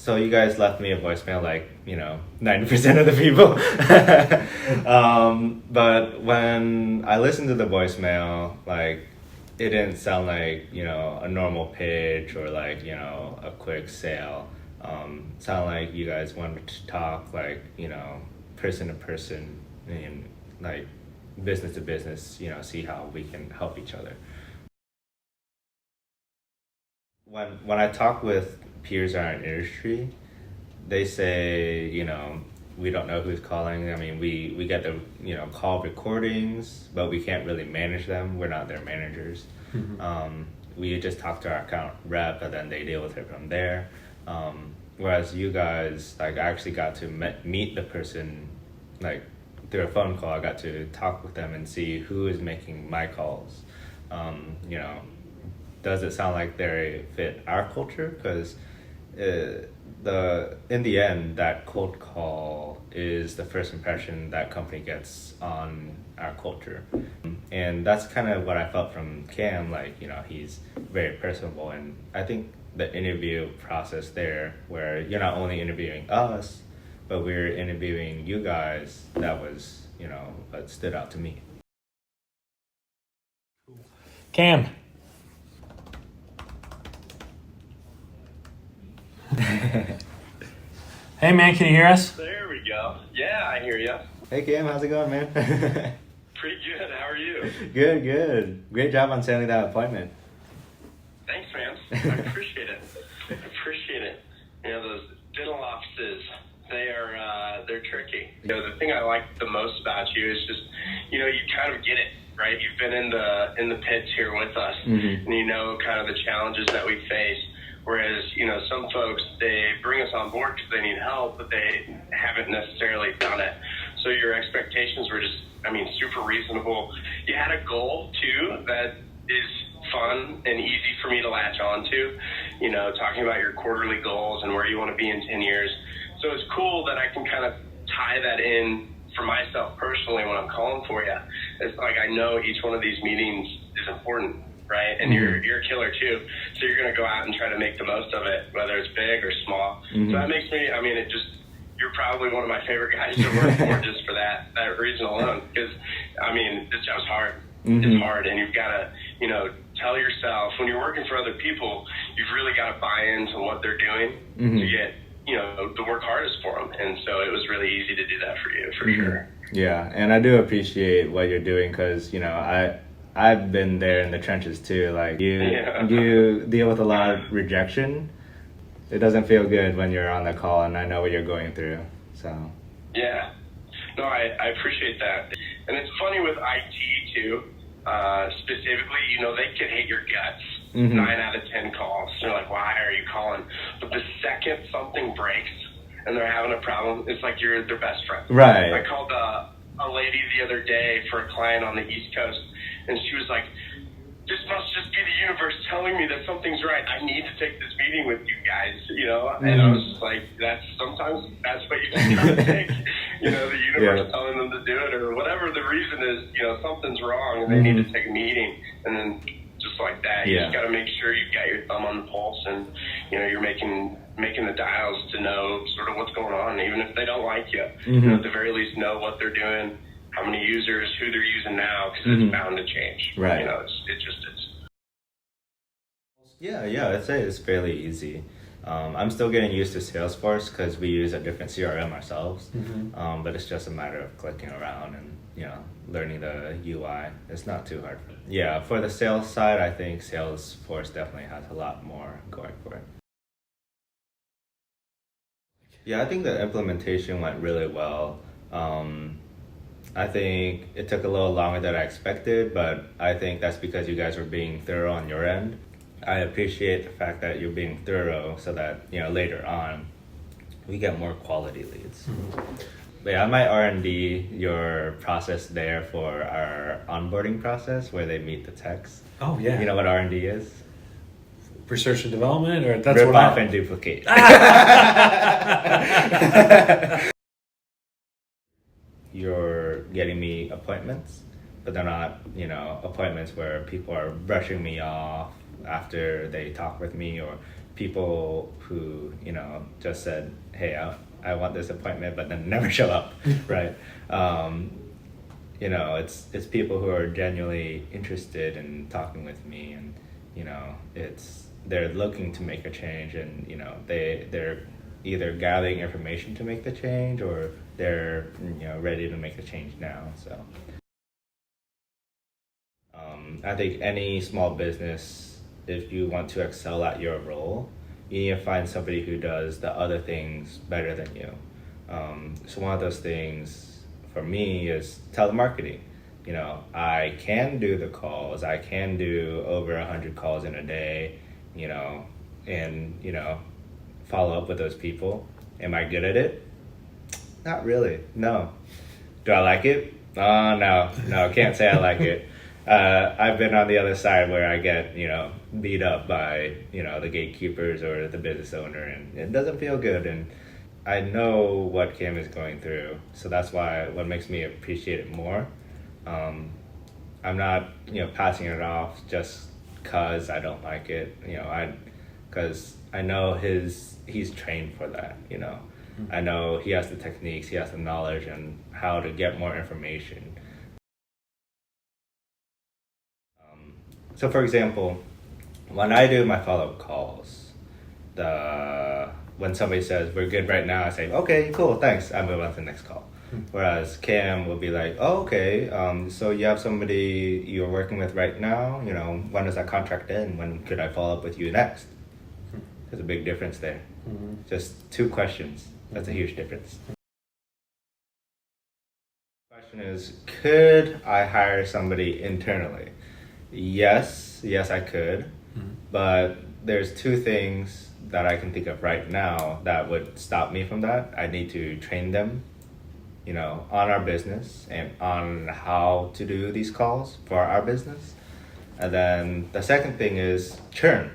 So you guys left me a voicemail like, 90% of the people. But when I listened to the voicemail, like, it didn't sound like, a normal pitch or like, a quick sale. Sound like you guys wanted to talk like, person to person and like business to business, see how we can help each other. When I talk with peers in our industry, they say, we don't know who's calling. I mean, we get the, call recordings, but we can't really manage them. We're not their managers. We just talk to our account rep and then they deal with it from there. Whereas you guys, like, I actually got to meet the person, like, through a phone call. I got to talk with them and see who is making my calls. Does it sound like they fit our culture? Because in the end, that cold call is the first impression that company gets on our culture. And that's kind of what I felt from Cam, like, he's very personable. And I think the interview process there, where you're not only interviewing us, but we're interviewing you guys, that was, what stood out to me. Cam. Hey man, can you hear us? There we go. Yeah, I hear you. Hey Cam, how's it going, man? Pretty good. How are you? Good. Great job on setting that appointment. Thanks, man. I appreciate it. Those dental offices, they're tricky. The thing I like the most about you is just, you kind of get it, right? You've been in the pits here with us, and you know kind of the challenges that we face. Whereas, some folks, they bring us on board because they need help, but they haven't necessarily done it. So your expectations were just, super reasonable. You had a goal, too, that is fun and easy for me to latch on to, talking about your quarterly goals and where you want to be in 10 years. So it's cool that I can kind of tie that in for myself personally when I'm calling for you. It's like I know each one of these meetings is important. Right, and you're a killer too, so you're gonna go out and try to make the most of it, whether it's big or small. So that makes me. You're probably one of my favorite guys to work for just for that reason alone. Because this job's hard. It's hard, and you've got to, tell yourself when you're working for other people, you've really got to buy into what they're doing to get, the work hardest for them. And so it was really easy to do that for you, for sure. Yeah, and I do appreciate what you're doing because I've been there in the trenches too. Like you deal with a lot of rejection. It doesn't feel good when you're on the call, and I know what you're going through. So yeah, no, I appreciate that. And it's funny with IT too. Specifically, they can hate your guts. 9 out of 10 calls. They're like, why are you calling? But the second something breaks and they're having a problem, it's like you're their best friend. Right. I called a lady the other day for a client on the East Coast. And she was like, this must just be the universe telling me that something's right. I need to take this meeting with you guys, And I was just like, sometimes that's what you just gotta take. The universe telling them to do it or whatever the reason is, something's wrong and they need to take a meeting. And then just like that, you just gotta make sure you've got your thumb on the pulse and, you're making the dials to know sort of what's going on, even if they don't like you. At the very least know what they're doing. How many users, who they're using now, because it's bound to change. Right. It just is. Yeah, I'd say it's fairly easy. I'm still getting used to Salesforce because we use a different CRM ourselves. But it's just a matter of clicking around and, learning the UI. It's not too hard. Yeah, for the sales side, I think Salesforce definitely has a lot more going for it. Yeah, I think the implementation went really well. I think it took a little longer than I expected, but I think that's because you guys were being thorough on your end. I appreciate the fact that you're being thorough so that, later on we get more quality leads. But yeah, I might R&D your process there for our onboarding process where they meet the techs. Oh yeah. You know what R&D is? Research and development, or that's Rip what off and duplicate. You're getting me appointments, but they're not, appointments where people are brushing me off after they talk with me or, people who, just said, hey, I want this appointment, but then never show up, right? It's people who are genuinely interested in talking with me, and they're looking to make a change, and they're either gathering information to make the change, or they're ready to make the change now. So I think any small business, if you want to excel at your role, you need to find somebody who does the other things better than you. So one of those things for me is telemarketing. I can do the calls. I can do over 100 calls in a day, and follow up with those people. Am I good at it? Not really. No. Do I like it? No, can't say I like it. I've been on the other side where I get, beat up by, the gatekeepers or the business owner, and it doesn't feel good. And I know what Kim is going through, so that's what makes me appreciate it more. I'm not, passing it off just cause I don't like it, because I know he's trained for that, I know he has the techniques, he has the knowledge and how to get more information. So for example, when I do my follow-up calls, when somebody says, we're good right now, I say, okay, cool, thanks, I move on to the next call. Whereas Cam will be like, oh, okay, so you have somebody you're working with right now, when does that contract end? When could I follow up with you next? There's a big difference there. Just 2 questions. That's a huge difference. The question is, could I hire somebody internally? Yes, I could. But there's 2 things that I can think of right now that would stop me from that. I need to train them, on our business and on how to do these calls for our business. And then the second thing is churn.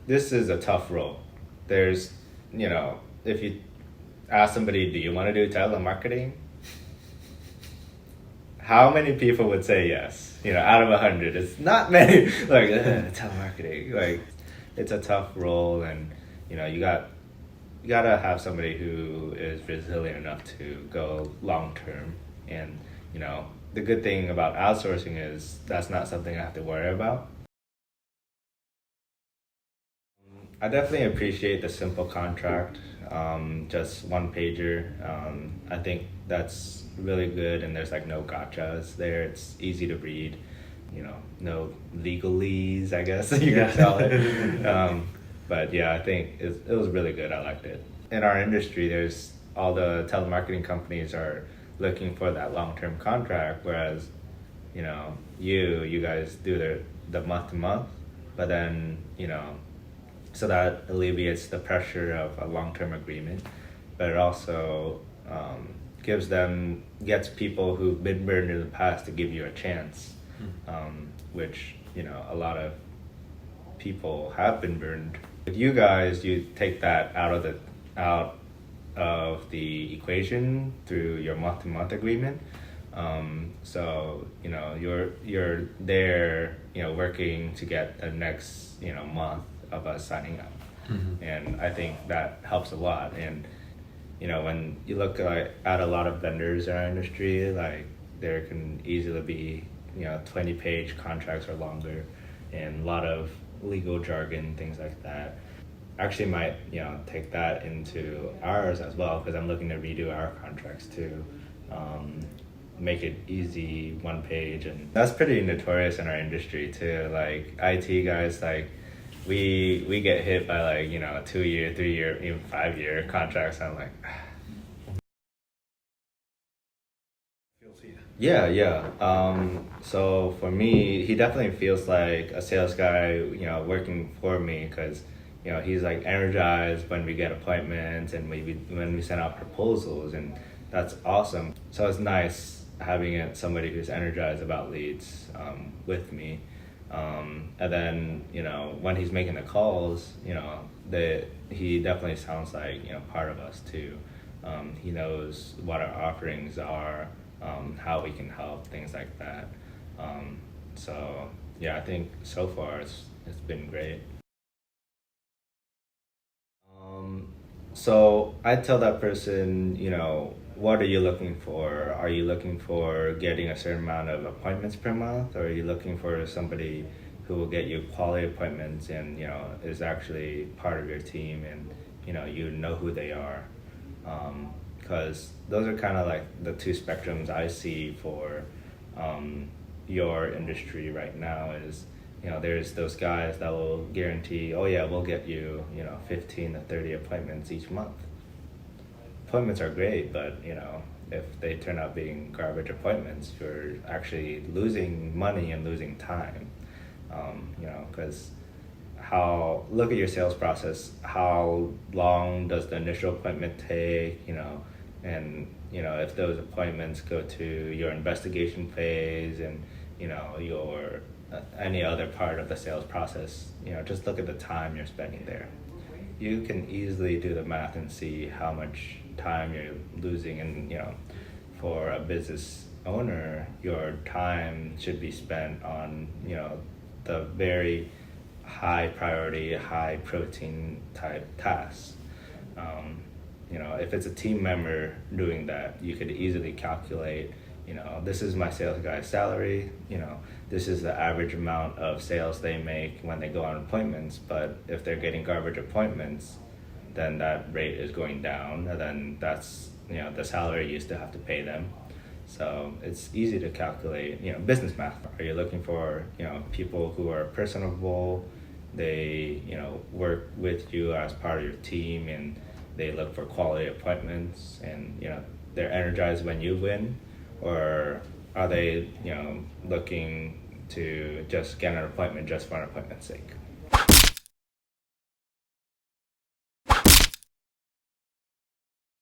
This is a tough role. There's, if you ask somebody, do you want to do telemarketing? How many people would say yes? Out of 100, it's not many. Like, telemarketing, like, it's a tough role, and you gotta have somebody who is resilient enough to go long term. And the good thing about outsourcing is that's not something I have to worry about. I definitely appreciate the simple contract, just 1 pager. I think that's really good, and there's no gotchas there. It's easy to read, no legalese, I guess you could tell it. But yeah, I think it was really good. I liked it. In our industry, there's all the telemarketing companies are looking for that long-term contract, whereas you guys do the month-to-month, but then so that alleviates the pressure of a long-term agreement, but it also gets people who've been burned in the past to give you a chance, which a lot of people have been burned. With you guys, you take that out of the equation through your month-to-month agreement. So you're there, working to get the next month of us signing up, and I think that helps a lot. And when you look at a lot of vendors in our industry, there can easily be 20-page contracts or longer, and a lot of legal jargon, things like that. Actually might take that into ours as well, because I'm looking to redo our contracts too, make it easy, 1 page. And that's pretty notorious in our industry too. IT guys, we get hit by 2-year, 3-year, even 5-year contracts. I'm like, yeah. So for me, he definitely feels like a sales guy, working for me, because he's energized when we get appointments and when we send out proposals, and that's awesome. So it's nice having somebody who's energized about leads with me. And then when he's making the calls, he definitely sounds like part of us too. He knows what our offerings are, how we can help, things like that. So yeah, I think so far it's been great. So I tell that person, what are you looking for? Are you looking for getting a certain amount of appointments per month, or are you looking for somebody who will get you quality appointments and is actually part of your team, and you know who they are? Because those are kind of like the two spectrums I see for your industry right now. Is there's those guys that will guarantee, oh yeah, we'll get you 15 to 30 appointments each month. Appointments are great, but if they turn out being garbage appointments, you're actually losing money and losing time. Because look at your sales process. How long does the initial appointment take? And if those appointments go to your investigation phase and your any other part of the sales process, just look at the time you're spending there. You can easily do the math and see how much time you're losing, and for a business owner, your time should be spent on the very high priority, high protein type tasks. If it's a team member doing that, you could easily calculate, this is my sales guy's salary, this is the average amount of sales they make when they go on appointments, but if they're getting garbage appointments, then that rate is going down, and then that's, the salary you still have to pay them. So it's easy to calculate, business math. Are you looking for, people who are personable, they, work with you as part of your team, and they look for quality appointments, and, they're energized when you win? Or are they, looking to just get an appointment just for an appointment's sake?